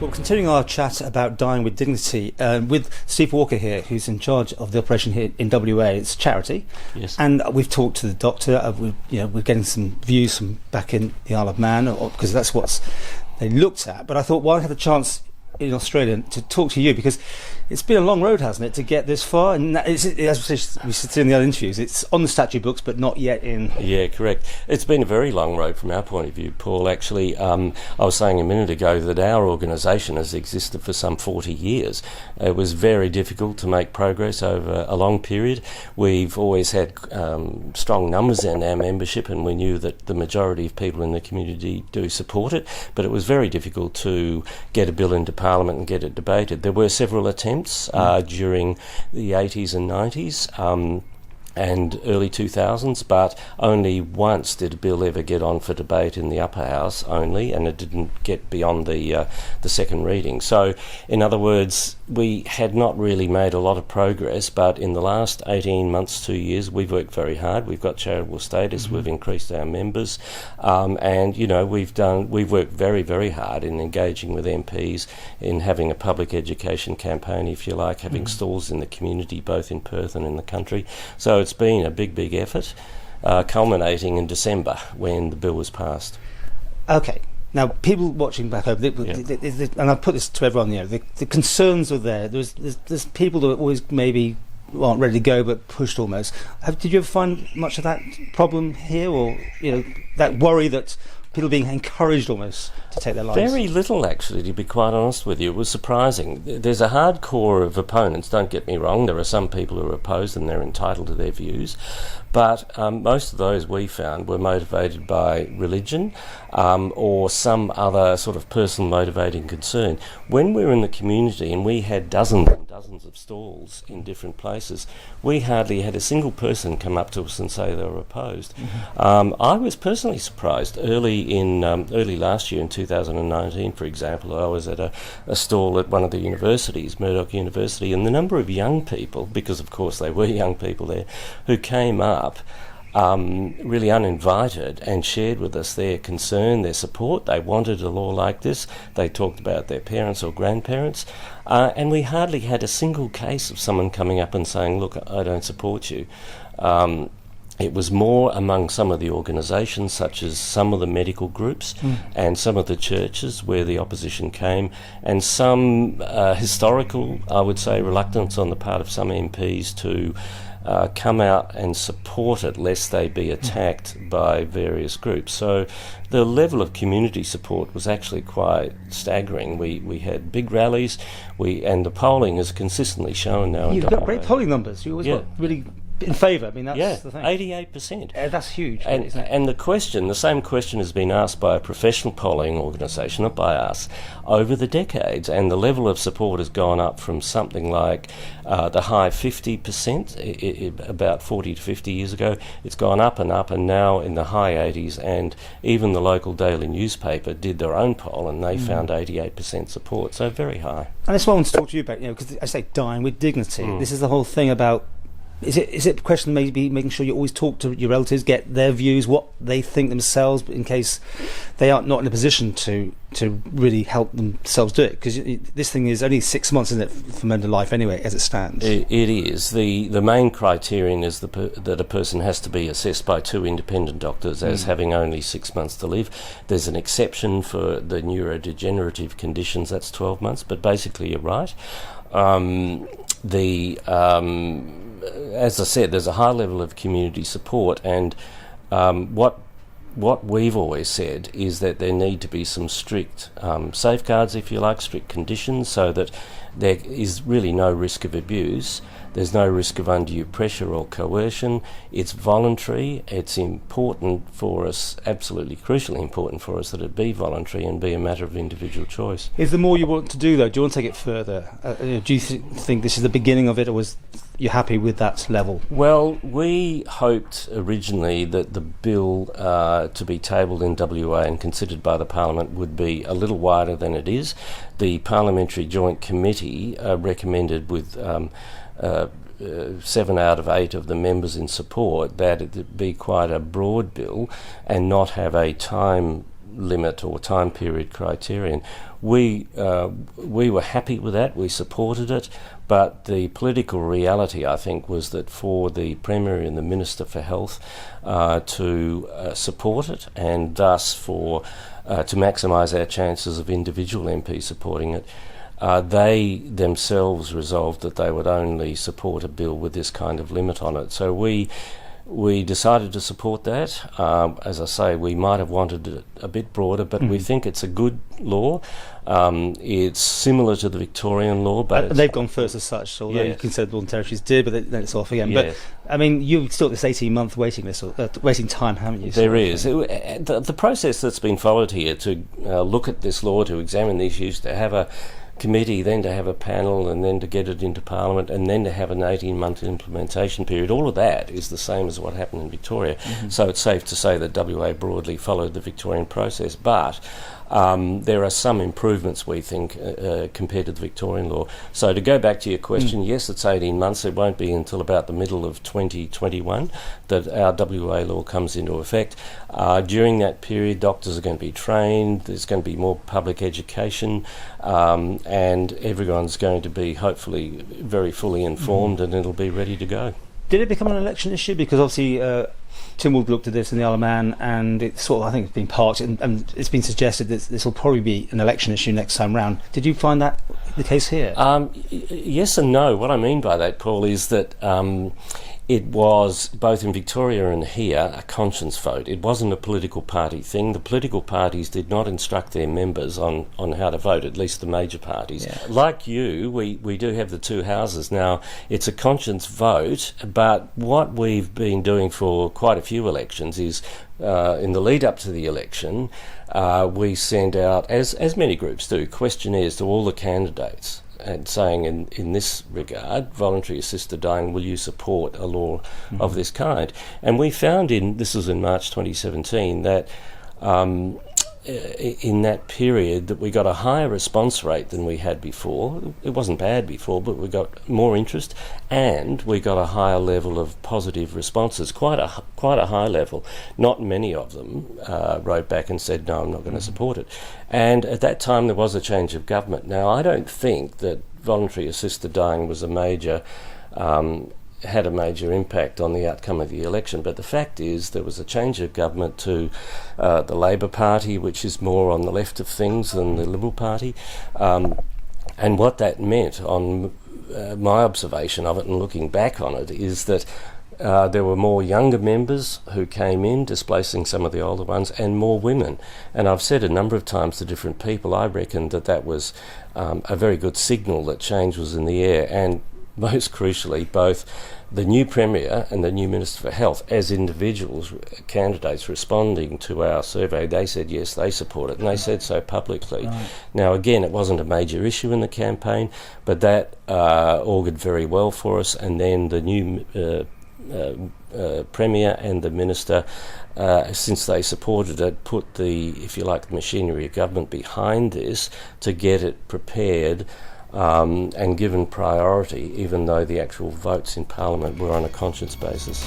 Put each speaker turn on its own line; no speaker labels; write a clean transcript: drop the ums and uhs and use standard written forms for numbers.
Well, continuing our chat about dying with dignity, with Steve Walker here, who's in charge of the operation here in WA. It's a charity.
Yes.
And we've talked to the doctor. We're getting some views from back in the Isle of Man, because that's what they looked at. But I thought, while I had the chance in Australia to talk to you, because it's been a long road, hasn't it, to get this far? And as we said in the other interviews, it's on the statute books, but not yet in.
Yeah, correct. It's been a very long road from our point of view, Paul. Actually, I was saying a minute ago that our organisation has existed for some 40 years. It was very difficult to make progress over a long period. We've always had strong numbers in our membership, and we knew that the majority of people in the community do support it, but it was very difficult to get a bill into Parliament and get it debated. There were several attempts during the 80s and 90s and early 2000s, but only once did a bill ever get on for debate in the upper house only, and it didn't get beyond the second reading. So, in other words, we had not really made a lot of progress, but in the last 18 months, 2 years, we've worked very hard. We've got charitable status, we've increased our members, and, we've worked very, very hard in engaging with MPs, in having a public education campaign, if you like, having stalls in the community, both in Perth and in the country. So it's been a big, big effort, culminating in December when the bill was passed.
Okay. Now, people watching back home, and I've put this to everyone, the concerns are there. There's people that always maybe aren't ready to go, but pushed almost. Did you ever find much of that problem here, or that worry that people being encouraged almost to take their lives?
Very little, actually, to be quite honest with you. It was surprising. There's a hard core of opponents, don't get me wrong. There are some people who are opposed and they're entitled to their views. But most of those we found were motivated by religion or some other sort of personal motivating concern. When we were in the community and we had dozens and dozens of stalls in different places, we hardly had a single person come up to us and say they were opposed. I was personally surprised early last year in 2019, for example. I was at a stall at one of the universities, Murdoch University, and the number of young people, because of course they were young people there, who came up really uninvited and shared with us their concern, their support. They wanted a law like this. They talked about their parents or grandparents, and we hardly had a single case of someone coming up and saying, look, I don't support you. It was more among some of the organisations, such as some of the medical groups and some of the churches where the opposition came, and some historical, I would say, reluctance on the part of some MPs to come out and support it lest they be attacked by various groups. So the level of community support was actually quite staggering. We had big rallies, and the polling has consistently shown now.
You've got great polling numbers. You always got really in favour. I mean, that's the thing.
88%.
That's huge.
And,
isn't it?
and the same question has been asked by a professional polling organisation, not by us, over the decades, and the level of support has gone up from something like the high 50%, about 40 to 50 years ago. It's gone up, and now in the high 80s, and even the local daily newspaper did their own poll, and they found 88% support, so very high.
And that's what I want to talk to you about, because I say dying with dignity. This is the whole thing about. Is it a question maybe making sure you always talk to your relatives, get their views, what they think themselves, in case they are not in a position to really help themselves do it? Because this thing is only 6 months, isn't it, from end of life anyway, as it stands?
It is. The main criterion is that a person has to be assessed by two independent doctors as having only 6 months to live. There's an exception for the neurodegenerative conditions, that's 12 months, but basically you're right. As I said, there's a high level of community support, and what we've always said is that there need to be some strict safeguards, if you like, strict conditions, so that there is really no risk of abuse. There's no risk of undue pressure or coercion. It's voluntary. It's important for us, absolutely crucially important for us, that it be voluntary and be a matter of individual choice.
Is there more you want to do, though? Do you want to take it further? Do you think this is the beginning of it, or was you happy with that level?
Well, we hoped originally that the bill to be tabled in WA and considered by the Parliament would be a little wider than it is. The Parliamentary Joint Committee recommended with 7 out of 8 of the members in support that it be quite a broad bill and not have a time limit or time period criterion. We were happy with that, we supported it, but the political reality, I think, was that for the Premier and the Minister for Health to support it, and thus to maximise our chances of individual MPs supporting it, they themselves resolved that they would only support a bill with this kind of limit on it. So we decided to support that. As I say, we might have wanted it a bit broader, but we think it's a good law. It's similar to the Victorian law, but
they've gone first as such, although you can say the Northern Territories did, but then it's off again.
Yes.
But, I mean, you've still got this 18-month waiting list, waiting time, haven't you?
There is. The process that's been followed here to look at this law, to examine the issues, to have a committee, then to have a panel, and then to get it into Parliament, and then to have an 18-month implementation period. All of that is the same as what happened in Victoria. So it's safe to say that WA broadly followed the Victorian process, but there are some improvements, we think, compared to the Victorian law. So to go back to your question, yes, it's 18 months. It won't be until about the middle of 2021 that our WA law comes into effect. During that period, doctors are going to be trained, there's going to be more public education, and everyone's going to be hopefully very fully informed, and it'll be ready to go.
Did it become an election issue? Because obviously Tim Wood looked at this in the Isle of Man, and it's sort of, I think it's been parked, and it's been suggested that this will probably be an election issue next time round. Did you find that the case here?
Yes and no. What I mean by that, Paul, is that it was, both in Victoria and here, a conscience vote. It wasn't a political party thing. The political parties did not instruct their members on how to vote, at least the major parties. Yeah. Like you, we do have the two houses. Now, it's a conscience vote, but what we've been doing for quite a few elections is, in the lead up to the election, we send out, as many groups do, questionnaires to all the candidates, and saying in this regard, voluntary assisted dying, will you support a law of this kind? And we found this was in March 2017, that in that period that we got a higher response rate than we had before. It wasn't bad before, but we got more interest, and we got a higher level of positive responses, quite a high level. Not many of them wrote back and said, no, I'm not going to support it. And at that time there was a change of government. Now, I don't think that voluntary assisted dying was had a major impact on the outcome of the election, but the fact is there was a change of government to the Labor Party, which is more on the left of things than the Liberal Party, and what that meant, on my observation of it and looking back on it, is that there were more younger members who came in, displacing some of the older ones, and more women. And I've said a number of times to different people, I reckon that was a very good signal that change was in the air. And most crucially, both the new Premier and the new Minister for Health, as individuals, candidates responding to our survey, they said yes, they support it, and they said so publicly. Right. Now, again, it wasn't a major issue in the campaign, but that augured very well for us. And then the new Premier and the Minister, since they supported it, put the, if you like, the machinery of government behind this to get it prepared and given priority, even though the actual votes in Parliament were on a conscience basis.